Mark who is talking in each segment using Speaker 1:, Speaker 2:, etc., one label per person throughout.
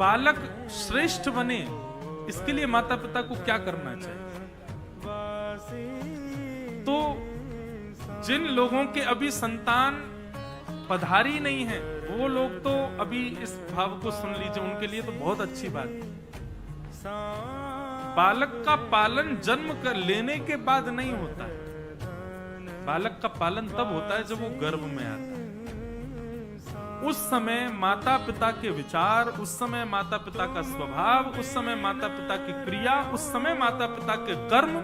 Speaker 1: बालक श्रेष्ठ बने, इसके लिए माता पिता को क्या करना चाहिए? तो जिन लोगों के अभी संतान पधारी नहीं है, वो लोग तो अभी इस भाव को सुन लीजिए, उनके लिए तो बहुत अच्छी बात है। बालक का पालन जन्म कर लेने के बाद नहीं होता है। बालक का पालन तब होता है जब वो गर्भ में आता है। उस समय माता पिता के विचार, उस समय माता पिता का स्वभाव, उस समय माता पिता की क्रिया, उस समय माता पिता के कर्म,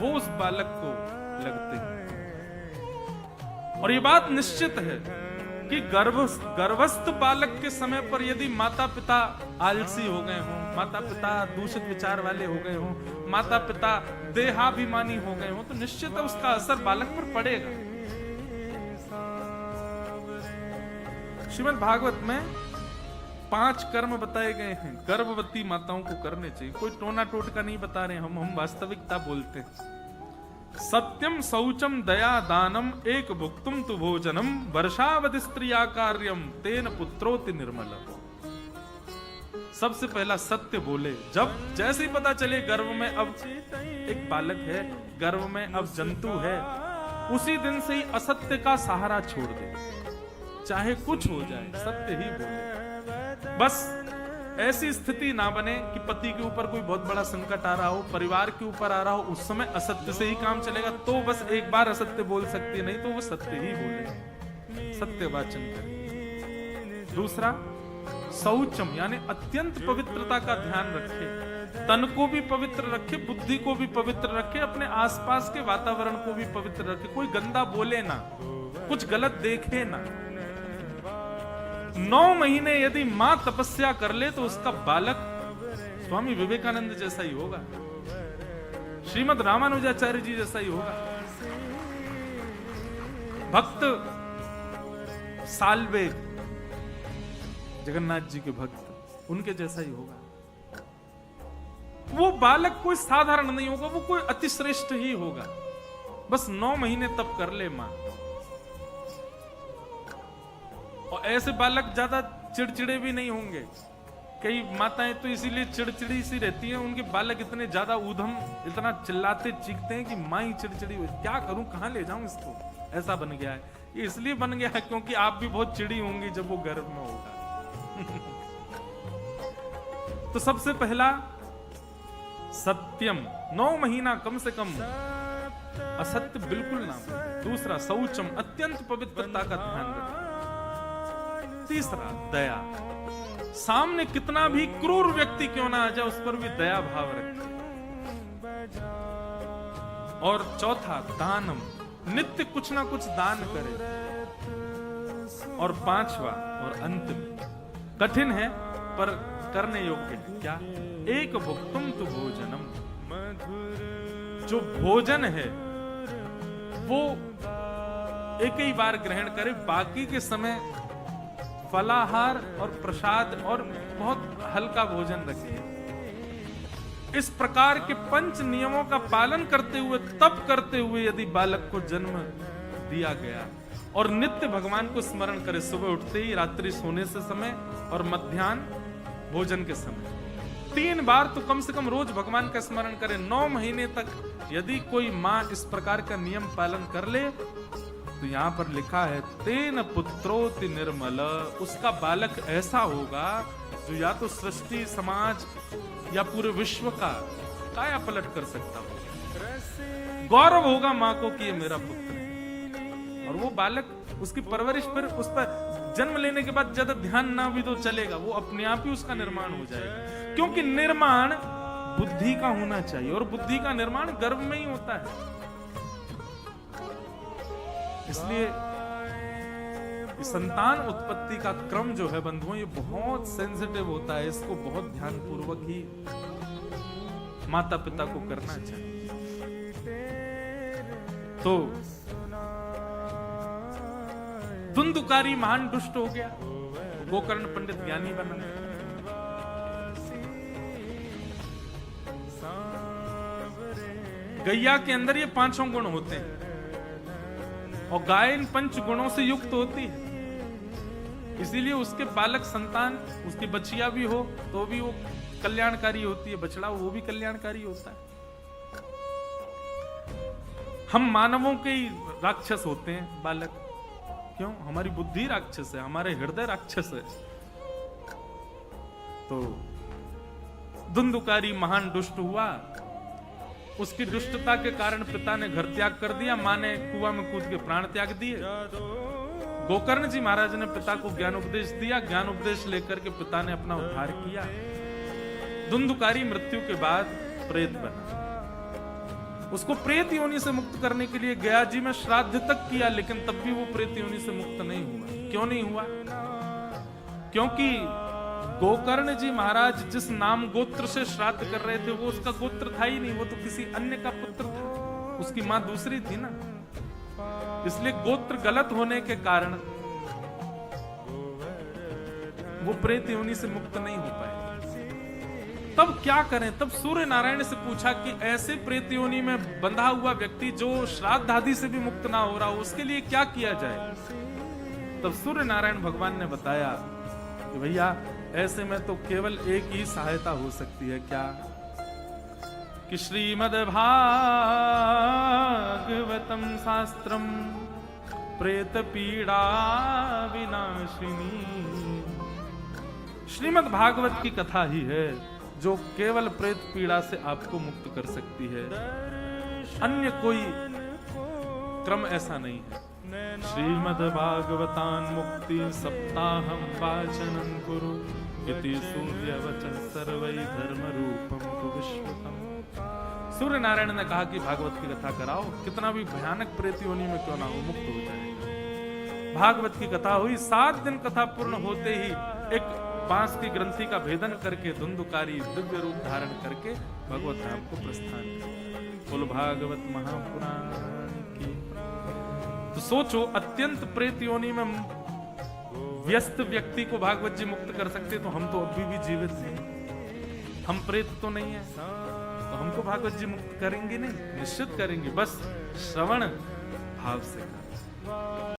Speaker 1: वो उस बालक को लगते हैं। और ये बात निश्चित है कि गर्भस्थ बालक के समय पर यदि माता पिता आलसी हो गए हों, माता पिता दूषित विचार वाले हो गए हों, माता पिता देहाभिमानी हो गए हों, तो निश्चित है उसका असर बालक पर पड़ेगा। श्रीमद् भागवत में 5 कर्म बताए गए हैं, गर्भवती माताओं को करने चाहिए। कोई टोना टोटका नहीं बता रहे हम वास्तविकता बोलते हैं। सत्यम शौचम दया दानम एक भुक्तुम तु भोजनम वर्षावधि स्त्रिया कार्यम तेन पुत्रोति निर्मल। सबसे पहला सत्य बोले। जब जैसे ही पता चले गर्भ में अब एक बालक है, गर्भ में अब जंतु है, उसी दिन से ही असत्य का सहारा छोड़ दे, चाहे कुछ हो जाए सत्य ही बोले। बस ऐसी स्थिति ना बने कि पति के ऊपर कोई बहुत बड़ा संकट आ रहा हो, परिवार के ऊपर आ रहा हो, उस समय असत्य से ही काम चलेगा, तो बस एक बार असत्य बोल सकती है, नहीं तो वो सत्य ही बोले, सत्य वाचन करे। दूसरा शौचम, यानी अत्यंत पवित्रता का ध्यान रखे, तन को भी पवित्र रखे, बुद्धि को भी पवित्र रखे, अपने आसपास के वातावरण को भी पवित्र रखे, कोई गंदा बोले ना, कुछ गलत देखे ना। 9 महीने यदि मां तपस्या कर ले तो उसका बालक स्वामी विवेकानंद जैसा ही होगा, श्रीमद् रामानुजाचार्य जी जैसा ही होगा, भक्त साल्वेग जगन्नाथ जी के भक्त, उनके जैसा ही होगा। वो बालक कोई साधारण नहीं होगा, वो कोई अतिश्रेष्ठ ही होगा। बस 9 महीने तप कर ले मां। और ऐसे बालक ज्यादा चिड़चिड़े भी नहीं होंगे। कई माताएं तो इसीलिए चिड़चिड़ी सी रहती हैं, उनके बालक इतने ज्यादा ऊधम, इतना चिल्लाते चीखते हैं कि मां ही चिड़चिड़ी हो। क्या करूं, कहां ले जाऊं इसको, ऐसा बन गया है। ये इसलिए बन गया है क्योंकि आप भी बहुत चिड़ी होंगी जब वो गर्भ में होगा। तो सबसे पहला सत्यम, 9 महीना कम से कम असत्य बिल्कुल ना। दूसरा शौचम, अत्यंत पवित्रता का ध्यान रखें। तीसरा दया, सामने कितना भी क्रूर व्यक्ति क्यों ना आ जाए उस पर भी दया भाव रखें। और चौथा दानम, नित्य कुछ ना कुछ दान करे। और 5वां और अंतिम, कठिन है पर करने योग्य है, क्या? एक भुक्तुम तु भोजनम, जो भोजन है वो एक ही बार ग्रहण करे, बाकी के समय फलाहार और प्रसाद और बहुत हल्का भोजन रखे। इस प्रकार के 5 नियमों का पालन करते हुए, तप करते हुए यदि बालक को जन्म दिया गया और नित्य भगवान को स्मरण करे, सुबह उठते ही, रात्रि सोने से समय और मध्याह्न भोजन के समय, 3 बार तो कम से कम रोज भगवान का स्मरण करे। 9 महीने तक यदि कोई मां इस प्रकार का नियम पालन कर ले तो यहां पर लिखा है तेन पुत्रोति निर्मल, उसका बालक ऐसा होगा जो या तो सृष्टि, समाज या पूरे विश्व का काया पलट कर सकता हो। गौरव होगा मां को कि ये मेरा पुत्र है। और वो बालक, उसकी परवरिश, फिर उस पर जन्म लेने के बाद ज्यादा ध्यान ना भी तो चलेगा, वो अपने आप ही उसका निर्माण हो जाएगा। क्योंकि निर्माण बुद्धि का होना चाहिए और बुद्धि का निर्माण गर्भ में ही होता है। इसलिए संतान उत्पत्ति का क्रम जो है बंधुओं, ये बहुत सेंसिटिव होता है। इसको बहुत ध्यानपूर्वक ही माता पिता को करना चाहिए। तो धुंधुकारी महान दुष्ट हो गया, गोकर्ण पंडित ज्ञानी बना। गैया के अंदर ये 5 गुण होते हैं और गाय इन 5 गुणों से युक्त होती है। इसीलिए उसके बालक संतान, उसकी बच्चिया भी हो तो भी वो कल्याणकारी होती है, बछड़ा वो भी कल्याणकारी होता है। हम मानवों के ही राक्षस होते हैं बालक, क्यों? हमारी बुद्धि राक्षस है, हमारे हृदय राक्षस है। तो धुंधुकारी महान दुष्ट हुआ, उसकी दुष्टता के कारण पिता ने घर त्याग कर दिया, मां ने कुआं में कूद के प्राण त्याग दिए। गोकर्ण जी महाराज ने पिता को ज्ञान उपदेश दिया, ज्ञान उपदेश लेकर के पिता ने अपना उद्धार किया। धुंधुकारी मृत्यु के बाद प्रेत बना, उसको प्रेत योनि से मुक्त करने के लिए गया जी में श्राद्ध तक किया, लेकिन तब भी वो प्रेत योनि से मुक्त नहीं हुआ। क्यों नहीं हुआ? क्योंकि गोकर्ण जी महाराज जिस नाम गोत्र से श्राद्ध कर रहे थे वो उसका गोत्र था ही नहीं, वो तो किसी अन्य का पुत्र था, उसकी मां दूसरी थी ना। इसलिए गोत्र गलत होने के कारण वो प्रेत योनि से मुक्त नहीं हो पाए। तब क्या करें? तब सूर्य नारायण से पूछा कि ऐसे प्रेत योनि में बंधा हुआ व्यक्ति जो श्राद्ध आदि से भी मुक्त ना हो रहा हो, उसके लिए क्या किया जाए? तब सूर्य नारायण भगवान ने बताया कि भैया ऐसे में तो केवल एक ही सहायता हो सकती है। क्या? कि श्रीमद् भागवतम शास्त्रम प्रेत पीड़ा विनाशिनी। श्रीमद् भागवत की कथा ही है जो केवल प्रेत पीड़ा से आपको मुक्त कर सकती है, अन्य कोई क्रम ऐसा नहीं है। श्रीमद् भागवतान मुक्ति सप्ताहम वाचनम कुरु इति सूर्यवचन सर्वै धर्म रूपम विश्वतम। सूर्य नारायण ने कहा कि भागवत की कथा कराओ, कितना भी भयानक प्रेत योनि में क्यों ना हो, मुक्त हो जाएगा। भागवत की कथा हुई, 7 दिन कथा पूर्ण होते ही एक बांस की ग्रंथि का भेदन करके धुंधुकारी दिव्य रूप धारण करके भगवत धाम को प्रस्थान किया। बोलो भागवत महापुराण की। तो सोचो, अत्यंत प्रेत योनि में व्यस्त व्यक्ति को भागवत जी मुक्त कर सकते, तो हम तो अभी भी जीवित हैं, हम प्रेत तो नहीं है, तो हमको भागवत जी मुक्त करेंगे नहीं? निश्चित करेंगे, बस श्रवण भाव से।